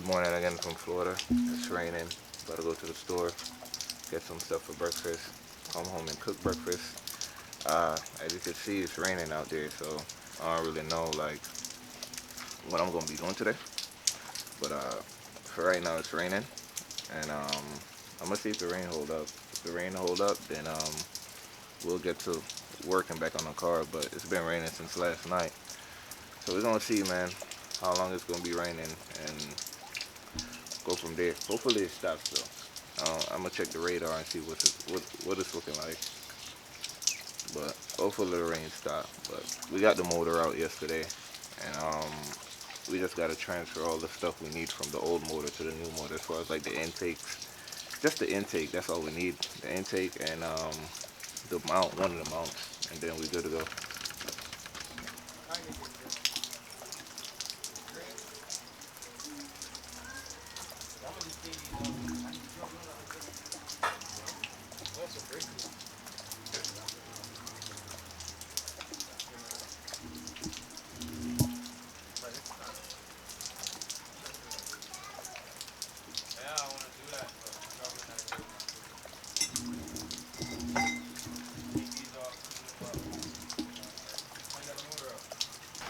morning again from Florida. It's raining. About to go to the store, get some stuff for breakfast, come home and cook breakfast. As you can see, it's raining out there, so I don't really know like what I'm gonna be doing today. But for right now, it's raining, and I'm gonna see if the rain hold up. If the rain hold up, then we'll get to working back on the car. But it's been raining since last night, so we're gonna see, man, how long it's gonna be raining and go from there. Hopefully it stops though. I'm gonna check the radar and see what it's looking like. But hopefully the rain stops. But we got the motor out yesterday, and we just gotta transfer all the stuff we need from the old motor to the new motor, as far as like the intakes. Just the intake. That's all we need. The intake and the mount, one of the mounts, and then we're good to go.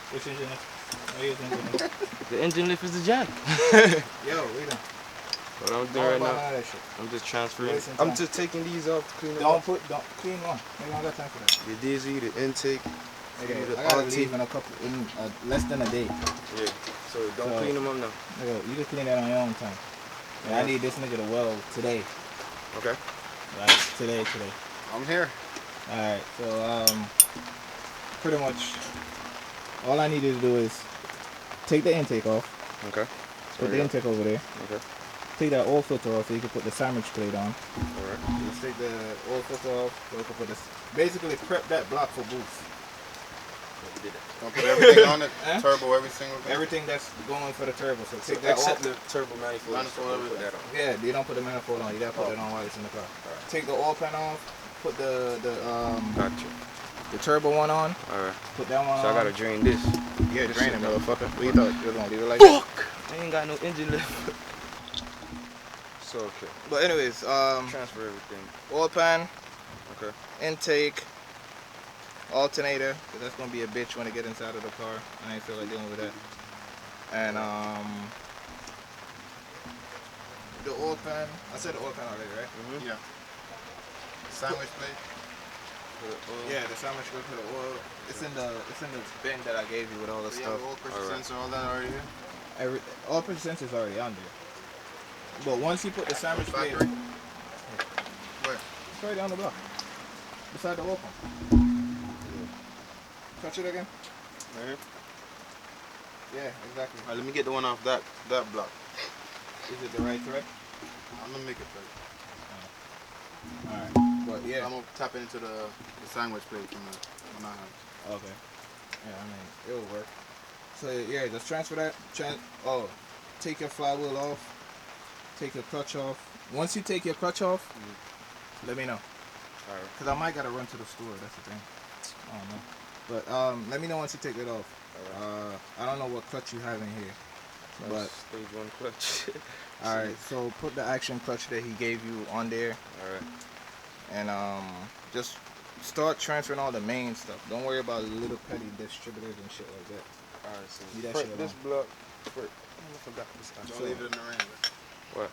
Which engine lift? What is engine lift? The engine lift is the jam. Yo, wait on. What I'm doing right now, I'm just transferring. I'm just taking these off to clean them up. Don't clean one. Maybe I don't got time for that. The dizzy, the intake. Okay, I gotta leave in less than a day. Yeah. So don't clean them up now. You can clean that on your own time. And I need this nigga to weld today. Okay. Like today. I'm here. Alright, so pretty much all I needed to do is take the intake off. Okay. Put the intake over there. Okay. Take that oil filter off so you can put the sandwich plate on. Alright. Just take the oil filter off so you can put this. Basically prep that block for boost. Don't put everything on it, turbo, every single thing? Everything that's going for the turbo. So take that that off. The turbo manifold. Put that on. Yeah, you don't put the manifold on. You gotta put it on while it's in the car. Right. Take the oil pan off. Put the Gotcha. The turbo one on. Alright. Put that one on. So I gotta drain this. Yeah, drain it, motherfucker. What you thought you was gonna leave it like that? I ain't got no engine lift. So okay. But anyways, transfer everything. Oil pan. Okay. Intake. Alternator, because that's gonna be a bitch when it get inside of the car. I ain't feel like dealing with that. And the oil pan. I said the oil pan already, right? Mm-hmm. Yeah. Sandwich plate. Yeah, the sandwich plate for the oil. It's in the bin that I gave you with all the stuff. Yeah, oil pressure sensor, all that already here. All pressure sensors already on there. But once you put the sandwich plate, Factory? Where? it's right down the block, beside the oil pump. Touch it again. Right here? Yeah, exactly. Alright, let me get the one off that block. Is it the right thread? I'm gonna make it first. Alright. But yeah. I'm gonna tap into the sandwich plate from the house. Okay. Yeah, I mean, it'll work. So yeah, just transfer that. Take your flywheel off. Take your clutch off. Once you take your clutch off, let me know. Alright. Cause I might gotta run to the store. That's the thing. I don't know. But let me know once you take it off. I don't know what clutch you have in here. But stage 1 clutch. Alright, so put the action clutch that he gave you on there. Alright. And just start transferring all the main stuff. Don't worry about little petty distributors and shit like that. Alright, so leave that shit this alone. block. I forgot this time. Don't leave it in the rain. What?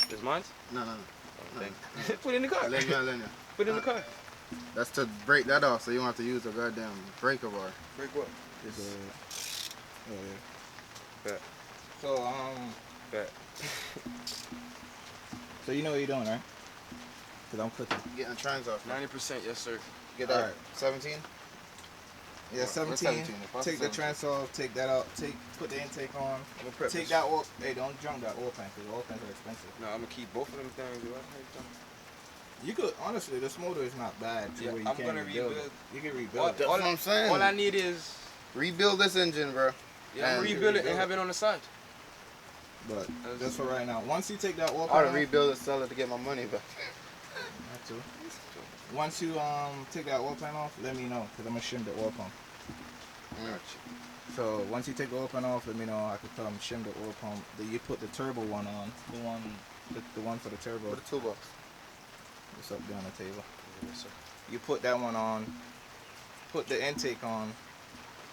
This mine? No. Oh, thank Put it in the car. Lenya. Put it in the car. That's to break that off, so you don't have to use a goddamn breaker bar. Break what? Oh yeah. Bet. So Bet. so you know what you're doing, right? Cause I'm cooking. Getting trans off. 90%, yes sir. Get that. Alright. 17? Yeah, What's 17. 17? What's Take the 17? trans off. Take that out. Put the intake on. I'm gonna prep Take this. that oil. Hey, don't junk that oil pan, cause oil pans are expensive. No, I'm gonna keep both of them things. You could honestly, this motor is not bad. To Yeah, where you I'm can't gonna rebuild. rebuild. You can rebuild. That's what I'm saying. All I need is Rebuild this engine, bro. I'm rebuild it and have it on the side. But just for right now, once you take that oil I pan ought to off, rebuild it, sell it to get my money back. that too. Once you take that oil pan off, let me know, cause I'm gonna shim the oil pump. So once you take the oil pan off, let me know. I could come shim the oil pump. Then you put the turbo one on. The one for the turbo. With the toolbox. It's up there on the table. Yes, sir. You put that one on. Put the intake on.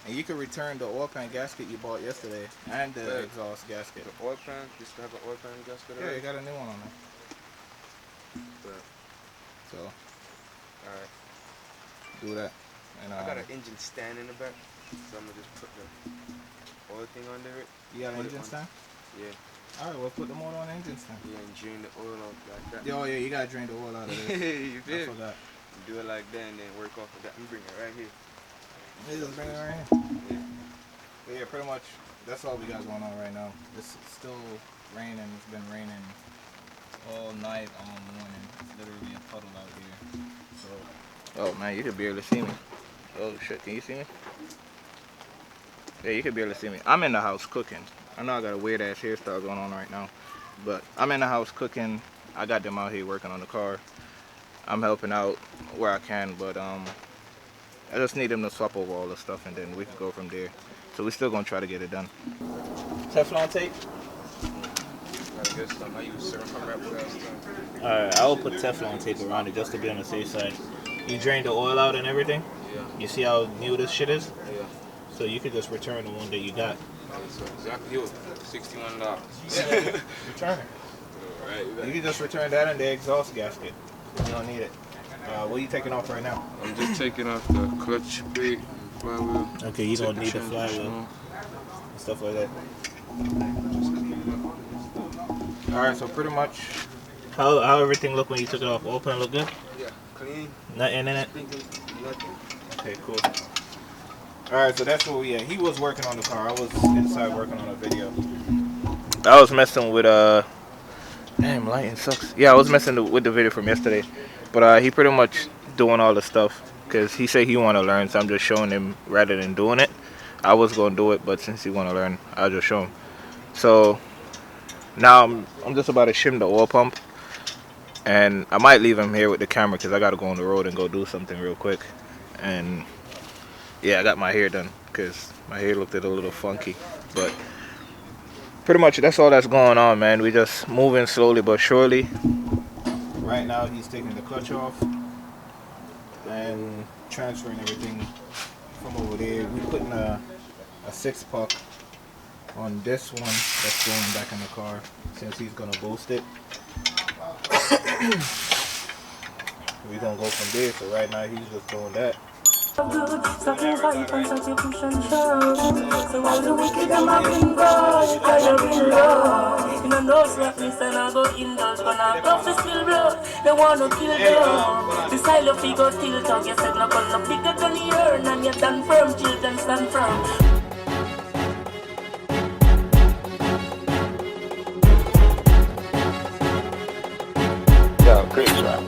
And you can return the oil pan gasket you bought yesterday and the exhaust gasket. The oil pan, you still have an oil pan gasket? Yeah, you got a new one on there. But, So, alright. do that. And I got an engine stand in the back, so I'm gonna just put the oil thing under it. You got an engine stand? Yeah. Alright, well put the motor on the engine stand. Yeah, and drain the oil off like that. Oh yeah, you gotta drain the oil out of this. You I did. forgot. Do it like that and then work off of that and bring it right here. You just bring it right here. Yeah. But yeah, pretty much that's all we got going on right now. It's still raining. It's been raining all night, all morning. It's literally a puddle out here. So. Oh man, you could barely see me. Oh shit, can you see me? Yeah, you could barely see me. I'm in the house cooking. I know I got a weird ass hairstyle going on right now, but I'm in the house cooking. I got them out here working on the car. I'm helping out where I can, but I just need them to swap over all the stuff and then we can go from there. So we're still gonna try to get it done. Teflon tape? Gotta get some. I use ceramic wrap for that stuff. Alright, I will put Teflon tape around it just to be on the safe side. You drain the oil out and everything? Yeah. You see how new this shit is? Yeah. So you could just return the one that you got. So exactly you, $61. Yeah, return it. Alright, You can just return that and the exhaust gasket. You don't need it. What are you taking off right now? I'm just taking off the clutch plate, flywheel. Okay, you don't need the flywheel and stuff like that. Alright, so pretty much how everything look when you took it off? Open, look good? Yeah, clean. Nothing in it? Nothing. Okay, cool. Alright, so that's what we had. He was working on the car. I was inside working on a video. I was messing with damn, lighting sucks. Yeah, I was messing with the video from yesterday. But he pretty much doing all the stuff because he said he want to learn, so I'm just showing him rather than doing it. I was going to do it, but since he want to learn, I'll just show him. So now I'm just about to shim the oil pump. And I might leave him here with the camera because I got to go on the road and go do something real quick. And yeah, I got my hair done because my hair looked a little funky. But pretty much that's all that's going on, man. We just moving slowly but surely. Right now he's taking the clutch off and transferring everything from over there. We putting a 6-puck on this one that's going back in the car since he's gonna boost it. We're gonna go from there. So right now he's just doing that. So all the wicked them have been brought, cause you're in love. You know no slackness and I go indulge, gonna go for still blood. They wanna kill them. The side of you go still talk, you said no gun no bigger than the earn, and you stand firm, children stand firm. Yo, great track.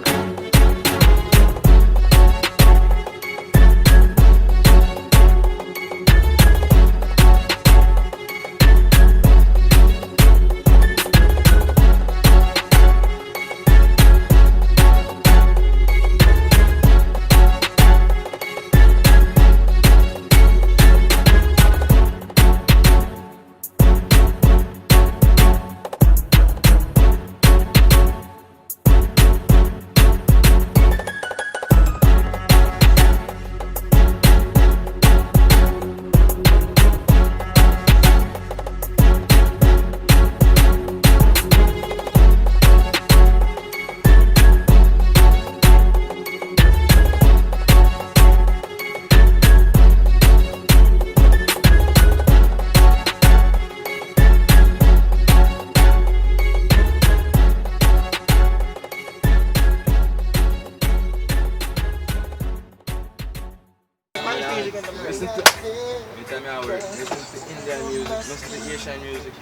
Listen to every time I work, listen to Indian music, listen to Asian music.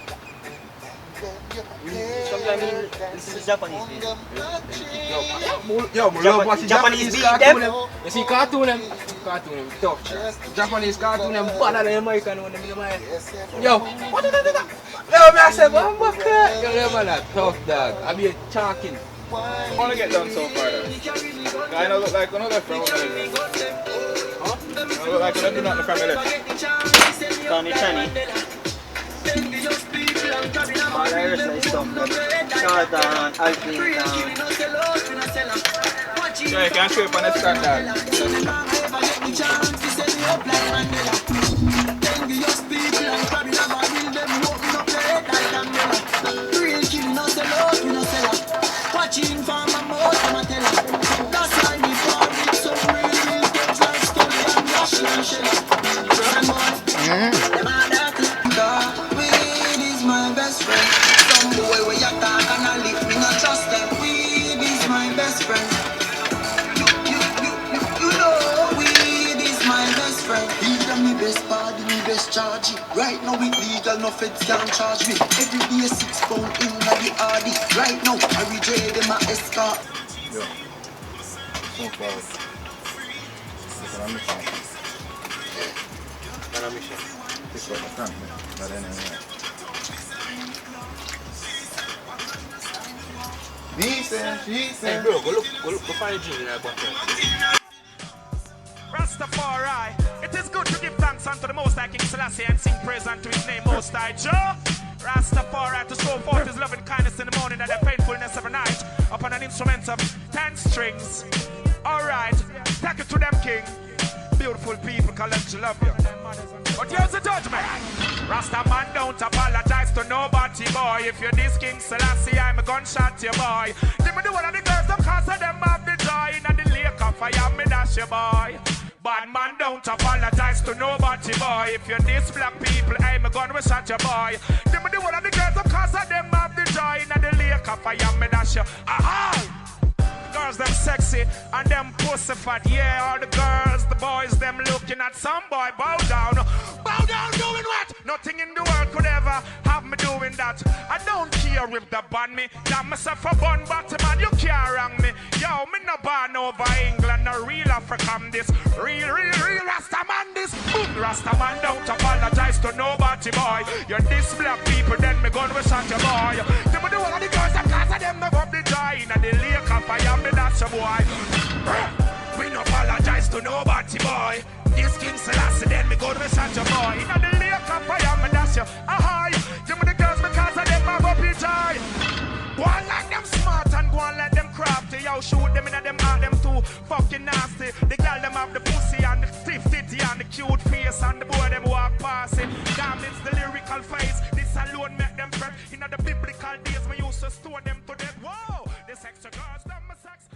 Sometimes listen to Japanese music. Yo, I love watching Japanese cartoon. You see cartoon them tough. Japanese cartoon them better than American one. Yo, what did I do that? Yo, I said, what the fuck? Yo, them man tough dog. I be talking. I want to get done so far though. Guy don't look like another from huh? I look like another from the left. Tommy Chani. All the rest of the stuff. Charlton, Alpine Town. So you can show up on the standard. Watching for my mouth, I'm a teller. That's why we farm it so real get right story and rush and shell. Them are that weed is my best friend. Some boy where you talk and I live, me not trust them. Weed is my best friend. You know weed is my best friend. He's me best party, me best charge. Right now it legal, no feds can't charge me. Every day 6 pound in the RD. Right now I retrade them a escort. Yo. So far. It's on a mission. On a mission. Pick up the tank, man. Not anywhere. Decent, she Hey said. bro, go find a drink in that bottle. Rastafari, it is good to give thanks unto the Most High King Selassie and sing praise unto his name Most High Jah. Rastafari to show forth his loving kindness in the morning and the faithfulness every night upon an instrument of 10 strings. Alright, take it to them, King. Beautiful people, collect you, love you. But here's the judgment. Rasta man don't apologize to nobody, boy. If you're this King Selassie, I'm a gunshot to you, boy. Give me the one of the girls, of course, of them have the joy. And the lake of fire, me dash you, boy. Bad man don't apologize to nobody, boy. If you're this black people, I'm a gun, we shot you, boy. Give me the one of the girls, of course, of them have the joy. And the lake of fire, me dash you. Aha! Girls them sexy and them pussy fat. Yeah, all the girls, the boys, them looking at some boy. Bow down doing what? Nothing in the world could ever have me doing that. I don't care if they ban me. Damn myself a bun bottom man, you can't wrong me. Yo, me no born over England, no real African this. Real Rasta man this. Boom, Rasta man don't apologize to nobody, boy. You're this black people, then me gun will shot your boy. Them do all the girls that cause of them never up the joy. And the lake of fire, me that's your boy. We no apologize to nobody, boy. This King Selassie, then me go to shot your boy. Inna the lake of fire, me dash you. Ahoy, give me the girls because of them have up the joy. Go on like them smart and go on like them crafty. Yo, shoot them inna them heart, them too fucking nasty. The girl them have the pussy and the stiff titty and the cute face and the boy them walk past it. Damn, it's the lyrical face. This alone make them prep. Inna the biblical days, me used to store them to death. Whoa, this extra girls, them my sex.